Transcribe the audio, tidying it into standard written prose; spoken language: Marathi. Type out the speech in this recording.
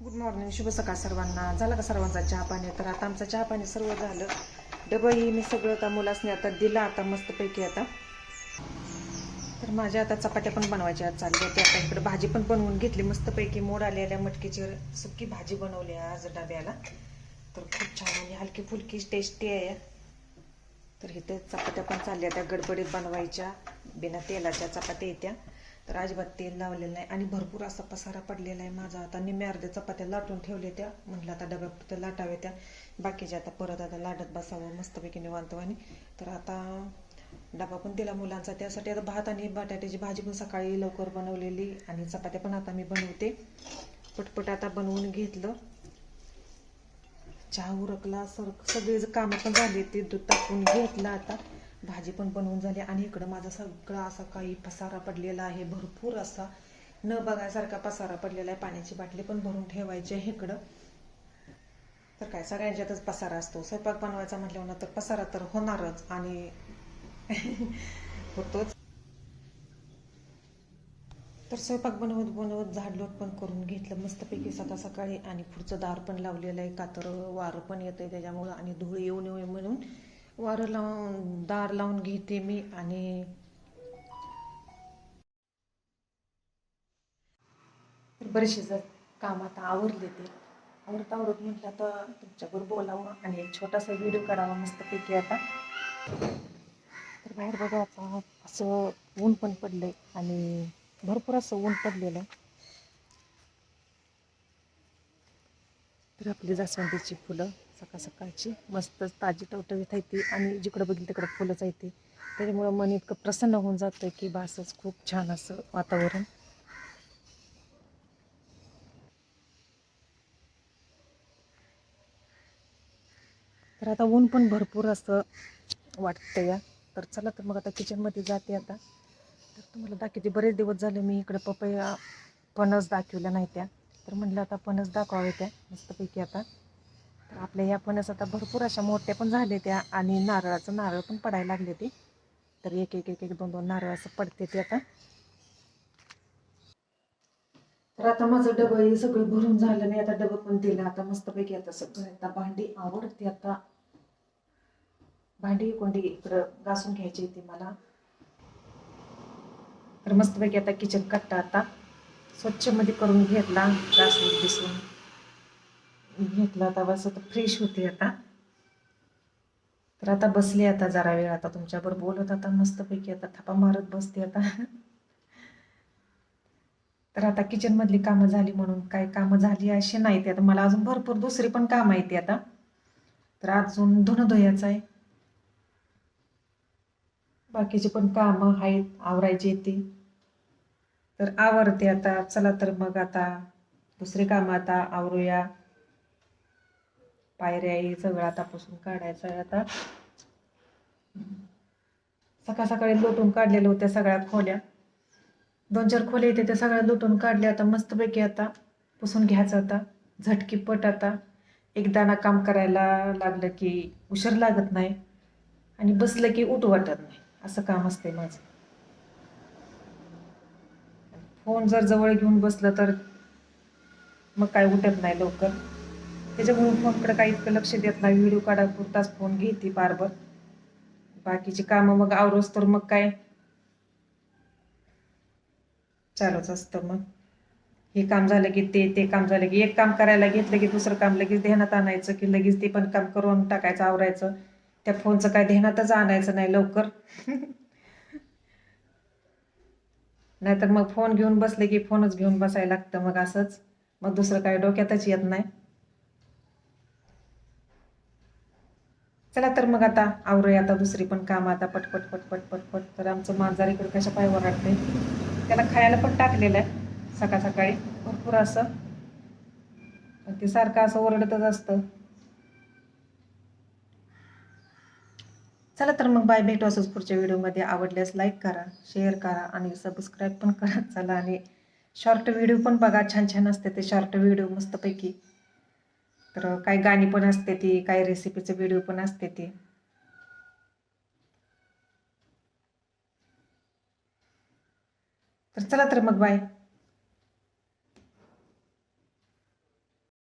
गुड मॉर्निंग, शुभ सकाळ सर्वांना. झालं का सर्वांचा चहा पाणी? तर आता आमचं चहा पाणी सर्व झालं. डबंही मी सगळं आता मुलासने आता दिला आता मस्तपैकी. आता तर माझ्या आता चपात्या पण बनवायच्या चालल्या होत्या. आता इकडे भाजी पण बनवून घेतली मस्तपैकी. मोड आलेल्या मटकीची सुकी भाजी बनवली आज डब्याला. तर खूप छान आणि हलकी फुलकी टेस्टी आहे. तर इथे चपात्या पण चालल्या त्या गडबडीत बनवायच्या, बिना तेलाच्या चपात्या येत्या. तर अजिबात तेल लावलेलं नाही आणि भरपूर असा पसारा पडलेला आहे माझा. आता निम्म्या अर्ध्या चपात्या लाटून ठेवल्या त्या, म्हटलं आता डब्यापुरत्या त्या लाटाव्या त्या, बाकीच्या आता परत आता लाटत बसावं मस्तपैकी निवांतवानी. तर आता डबा पण दिला मुलांचा, त्यासाठी आता भात आणि बटाट्याची भाजी पण सकाळी लवकर बनवलेली आणि चपात्या पण आता मी बनवते. पटपट आता बनवून घेतलं. चहा उरकला, सगळे कामं पण झाली, ते दूध टाकून घेतलं. आता भाजी पण बनवून झाली आणि इकडं माझा सगळा असा काही पसारा पडलेला आहे, भरपूर असा न बघायसारखा पसारा पडलेला आहे. पाण्याची बाटली पण भरून ठेवायची आहे इकडं. तर काय सगळ्यांच्यातच पसारा असतो. स्वयंपाक बनवायचा म्हटल्यावर तर पसारा तर होणारच आणि होतोच. तर स्वयंपाक बनवत बनवत झाडलोट पण करून घेतलं मस्तपैकी सकाळ सकाळी. आणि पुढचं दार पण लावलेलं आहे, का तर वारं पण येतं आहे त्याच्यामुळं आणि धूळ येऊ नये म्हणून वारं लावून दार लावून घेते मी. आणि बरेचसे काम आता आवरले. ते आवरत म्हटलं आता तुमच्याबरोबर बोलावं आणि एक छोटासा व्हिडिओ काढावा मस्तपैकी. आता तर बाहेर बघा आता असं ऊन पण पडलंय आणि भरपूर असं ऊन पडलेलं आहे. तर आपली जास्वंदीची फुलं सकाळ सकाळची मस्त ताजी टवटवीत येते आणि जिकडं बघितलं तिकडं फुलंच येते. त्याच्यामुळं मन इतकं प्रसन्न होऊन जातं की बासच खूप छान असं वातावरण. तर आता ऊन पण भरपूर असं वाटतं या. तर चला तर मग आता किचनमध्ये जाते आता. तर तुम्हाला दाखवते, बरेच दिवस झाले मी इकडे पपया फणस दाखवल्या नाही त्या. तर म्हटलं आता फणस दाखवावे त्या मस्तपैकी. आता तर आपल्या या फणस आता भरपूर अशा मोठ्या पण झाले त्या आणि नारळ पण पडायला लागले ते. तर एक एक एक एक दोन दोन नारळ असं पडते ते आता. तर आता माझं डबं हे सगळं भरून झालं, मी आता डबं पण दिलं आता मस्तपैकी. आता सगळं आता भांडी आवडते, आता भांडी कोंडी इकडं घासून घ्यायची होती मला. तर मस्तपैकी आता किचन कट्टा आता स्वच्छ मध्ये करून घेतला, घासून दिसून घेतला. आता बस आता फ्रेश होते आता. तर आता बसले आता जरा वेळ, आता तुमच्याबरोबर बोलत आता मस्तपैकी आता थापा मारत बसते आता. तर आता किचन मधली कामं झाली म्हणून काय कामं झाली अशी नाही, ते आता मला अजून भरपूर दुसरी पण कामं येते आता. तर अजून धुणं धुयाचं आहे, बाकीची पण कामं आहेत आवरायची येते. तर आवरते आता. चला तर मग आता दुसरी कामं आता आवरूया. पायऱ्या हे सगळं आता पुसून काढायचं आहे आता. सकाळ सकाळी लोटून काढलेल्या होत्या सगळ्या खोल्या, 2-4 खोल्या येते त्या सगळ्या लुटून काढल्या. आता मस्तपैकी आता पुसून घ्यायचं आता झटकीपट. आता एकदा ना काम करायला लागलं की उशीर लागत नाही आणि बसलं की उठू वाटत नाही, असं काम असते माझं. फोन जर जवळ घेऊन बसलं तर मग काय उठत नाही लवकर. त्याच्यामुळे फोनकडे काही इतकं लक्ष देत नाही, व्हिडिओ काढापुरताच फोन घेते बारबर. बाकीची कामं मग आवरोस तर मग काय चालूच असतं. मग हे काम झालं की ते काम झालं की एक काम करायला घेतलं की दुसरं काम लगेच ध्यानात आणायचं की लगेच ते पण काम करून टाकायचं, आवरायचं. त्या फोनचं काय ध्यानातच आणायचं नाही लवकर. नाहीतर मग फोन घेऊन बसले की फोनच घेऊन बसायला लागतं मग असंच. मग दुसरं काय डोक्यातच येत नाही. चला तर मग आता आवरूया आता दुसरी पण काम आता पटपट पटपट पटपट. तर आमचं मांजर इकडे कशा पाय वरडते, त्याला खायला पण टाकलेलं आहे सकाळ सकाळी भरपूर असं, ते सारखं असं ओरडतच असतं. चला तर मग बाय, भेटू असंच पुढच्या व्हिडिओमध्ये. आवडल्यास लाईक करा, शेअर करा आणि सबस्क्राईब पण करा. चला आणि शॉर्ट व्हिडिओ पण बघा, छान छान असते ते शॉर्ट व्हिडिओ मस्तपैकी. तर काही गाणी पण असते ती, काही रेसिपीचे व्हिडिओ पण असते ती. तर चला तर मग बाय.